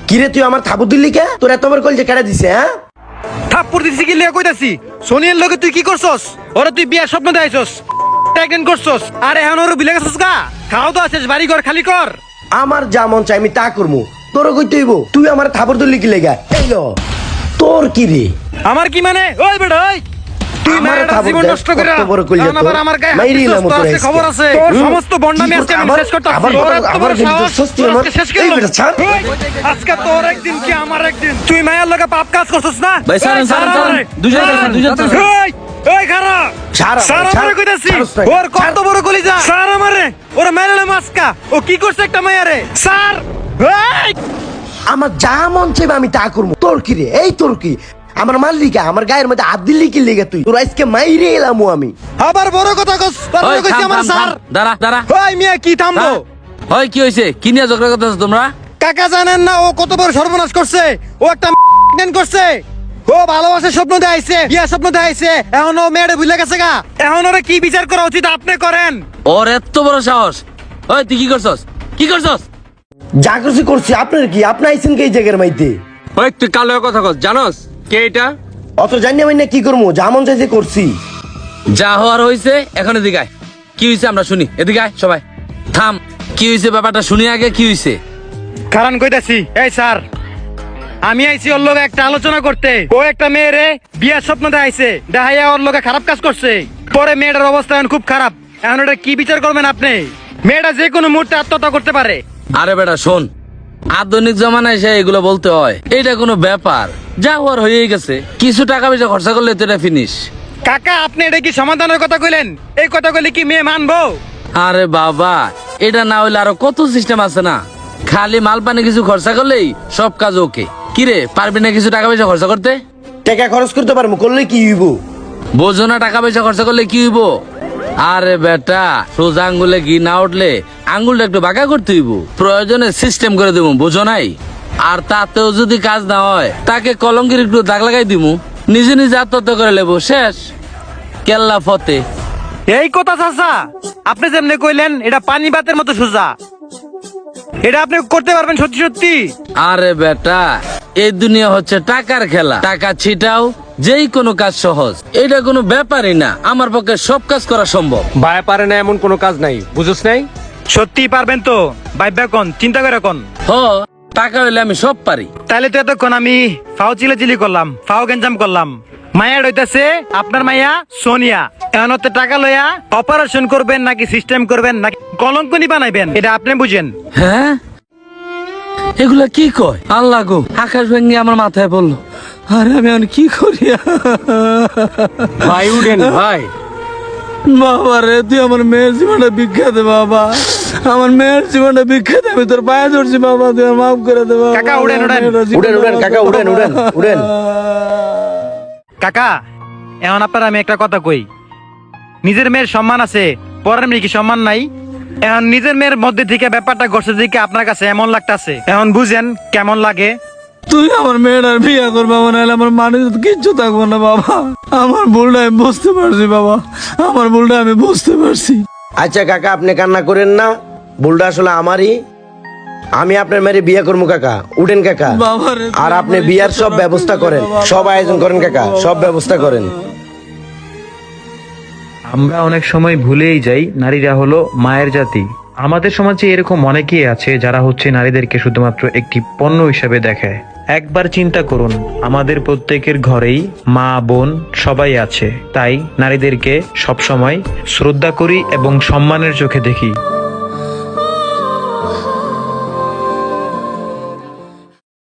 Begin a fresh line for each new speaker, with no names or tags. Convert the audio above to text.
কিরে তুই আমার থাপড় দিলি কে? তোর এত বড় কল যে কেটে দিছে? হ্যাঁ
থাপ্পড় দিছি কি লিয়া কইতাছি? সোনিয়ার লগে তুই কি করছস? ওরে তুই বিয়ার স্বপ্ন দেখাইছস, প্রেগন্যান্ট করছস, আর এখন ওরে বিলে গেছস গা? খাও তো আছিস, বাড়ি ঘর খালি কর।
আমার যা মন চাই আমি তা করবো, তোর কইতে হইব। তুই আমার থাপড় দিলি কি লেগা? এই লো তোর কি রে?
আমার কি মানে? ওই বেটা ওই, তুই
আমার
মায়ের
থাপড়
জীবন
দেখ,
নষ্ট করে
কত বড় কইলে
এখন আবার
তোর।
আমার গায়ে হাত
মাইরি
দিছস,
এলাম
তোর
তোর
আজকে
আজকে।
খবর আছে। তোর সমস্ত বন্ডামি আজকে আমি শেষ করতাছি। তোর এত বড় সাহস, তোর আজকে শেষ
এই
করলাম।
বেটা ছাড়।
ওই, আজকে তোর একদিন কি আমার একদিন। তুই মায়ের লগে পাপ কাজ করছস না?
ভাই, ছাড়েন,
এই,
ছাড়েন,
ছাড়
ছাড়েন।
আমারে।
দুজন ছাড়েন, দুজন ছাড়েন।
এই, এই খারাপ।
ছাড় আমারে,
স্যার
ছাড়।
আমারে কইতাছি।
ছাড়স না।
ওর কত বড় কলিজা। স্যার আমারে, ওরে মেরেলে মাসকা। ও কি করছে একটা মায়ারে? স্যার, এই!
আমার যা মন চাইবে আমি তা করবো। তোর কি রে? এই তোর কি? আমার মালিকা আমার গায়ের মধ্যে হাত দিল্লি কি লেগে? তুই তোর আজকে মাইরে এলাম আমি।
আবার বড় কথা কস।
ওই,
কইছি
থাম,
আমার
থাম,
স্যার।
থাম। দাঁড়া দাঁড়া।
ওই মিয়া কি থামবো?
ওই কি হয়েছে? কি নিয়ে ঝগড়া করতেছো তোমরা?
কাকা জানেন না ও কত বড় সর্বনাশ করছে? ও একটা প্রেগন্যান্ট করছে। ও ভালোবাসার স্বপ্ন দেখাইছে, বিয়ার স্বপ্ন দেখাইছে। এখন ও মেয়েটা ভুলে গেছে গা। এখন ওরা কি বিচার করা উচিত আপনি করেন।
ওর এত বড় সাহস! ওই তুই কি করছস? কি করছস?
যা করছি করছি, আপনার কি? আপনি আইছেন কি এই জায়গার মাইতে?
ওই তুই কালো কথা কস, জানোস কে এটা?
অত জানি আমি না কি করবো, যা মন চাইছে করছি।
যা হওয়ার হয়েছে, এখন এদিকে আয়। কি হয়েছে আমরা শুনি। এদিকে আয় সবাই। থাম, কি হয়েছে ব্যাপারটা শুনি আগে। কি হয়েছে?
কারণ কইতাছি, এই স্যার, আমি আইছি ওর লগে একটা আলোচনা করতে। ও একটা মেয়েরে বিয়ার স্বপ্ন দেখাইছে, দেখাইয়া ওর লগে খারাপ কাজ করছে। পরে মেয়েটার অবস্থা এখন খুব খারাপ। এখন এটা কি বিচার করবেন আপনি? মেয়েটা যে কোনো মুহূর্তে আত্মহত্যা করতে পারে।
আরে বেটা শোন, আধুনিক জমানায় সে এগুলো বলতে হয়? এটা কোনো ব্যাপার? যা হওয়ার হয়েই গেছে। কিছু টাকা পয়সা খরচা করলে তো এটা ফিনিশ।
কাকা আপনি এটা কি সমাধানের কথা কইলেন? এই কথা কইলে কি মেয়ে মানবো?
আরে বাবা, এটা না হইলে আরো কত সিস্টেম আছে না? খালি মাল পানি কিছু খরচা করলেই সব কাজ ওকে। কিরে, পারবি না কিছু টাকা পয়সা খরচা করতে?
টাকা খরচ করতে পারবো, করলে কি হইব?
বোঝো না টাকা পয়সা খরচা করলে কি হইব? আরে বেটা, সোজা আঙ্গুলে ঘি না উঠলে আঙ্গুলটা একটু বাঁকা করতে হইব। প্রয়োজনে সিস্টেম করে দেবো, বোঝো নাই? আর তাতেও যদি কাজ না হয়, তাকে কলঙ্কের একটু দাগ লাগাই দিমু, নিজে নিজে আত্মহত্যা করে লেবো, শেষ। কেল্লা ফতে।
এই কথা চাচা আপনি যেমনি কইলেন এটা পানি বাতের মতো সোজা। এটা আপনি করতে পারবেন সত্যি সত্যি?
আরে বেটা, এই দুনিয়া হচ্ছে টাকার খেলা। টাকা ছিটাও, যেই কোনো কাজ সহজ। এটা কোনো ব্যাপারই না। আমার পক্ষে সব কাজ করা সম্ভব।
ভাই পারে না এমন কোনো কাজ নাই, বুঝছ নাই?
সত্যি পারবেন তো? ভাইবা কোন, চিন্তা করে কোন।
হ, টাকা হইলে আমি সব পারি।
তাহলে তো এতক্ষণ আমি ফাও চিলি করলাম, ফাও গেঞ্জাম করলাম। মায়া রইতাছে আপনার মাইয়া সোনিয়া। এখন হতে টাকা লইয়া অপারেশন করবেন নাকি সিস্টেম করবেন নাকি কলঙ্কনি বানাইবেন, এটা আপনি বুঝেন।
হ্যাঁ, এগুলা কি কয়? আল্লাহ গো, আকাশ ভেঙে আমার মাথায় পড়লো। আরে আমি এখন কি করি?
ভাই উঠেন ভাই।
বাবা রে, তুই আমার মেয়ের জীবনটা ভিক্ষা দে বাবা। আমার মেয়ের জীবনটা ভিক্ষা দে। আমি তোর পায়ে ধরছি বাবা, তুই আমার মাফ করে দে বাবা।
কাকা, উঠেন, উঠেন।
উঠেন উঠেন কাকা, উঠেন উঠেন উঠেন।
কাকা, এখন আপনার আমি একটা কথা কই। নিজের মেয়ের সম্মান আছে, পরের মেয়ে কি সম্মান নাই? এখন নিজের মেয়ের মধ্যে থেকে ব্যাপারটা ঘটছে দিকে আপনার কাছে এমন লাগতাছে, এখন বুঝেন কেমন লাগে।
তুই আমার মেয়েটার বিয়ে করবা মনে হলে আমার মানে কিচ্ছু থাকবো না বাবা। আমার ভুলটা আমি বুঝতে পারছি বাবা, আমার ভুলটা আমি বুঝতে পারছি।
আচ্ছা কাকা, আপনি কান্না করেন না, ভুলটা আসলে আমারই। আমি আপনার মেয়ের বিয়ে করবো কাকা। উঠেন কাকা,
বাবারে,
আর আপনি বিয়ার সব ব্যবস্থা করেন, সব আয়োজন করেন কাকা, সব ব্যবস্থা করেন।
আমরা অনেক সময় ভুলেই যাই নারীরা হলো মায়ের জাতি। আমাদের সমাজে এরকম অনেকেই আছে যারা হচ্ছে নারীদেরকে শুধুমাত্র একটি পণ্য হিসেবে দেখে। একবার চিন্তা করুন, আমাদের প্রত্যেকের ঘরেই মা বোন সবাই আছে, তাই নারীদেরকে সবসময় শ্রদ্ধা করি এবং সম্মানের চোখে দেখি।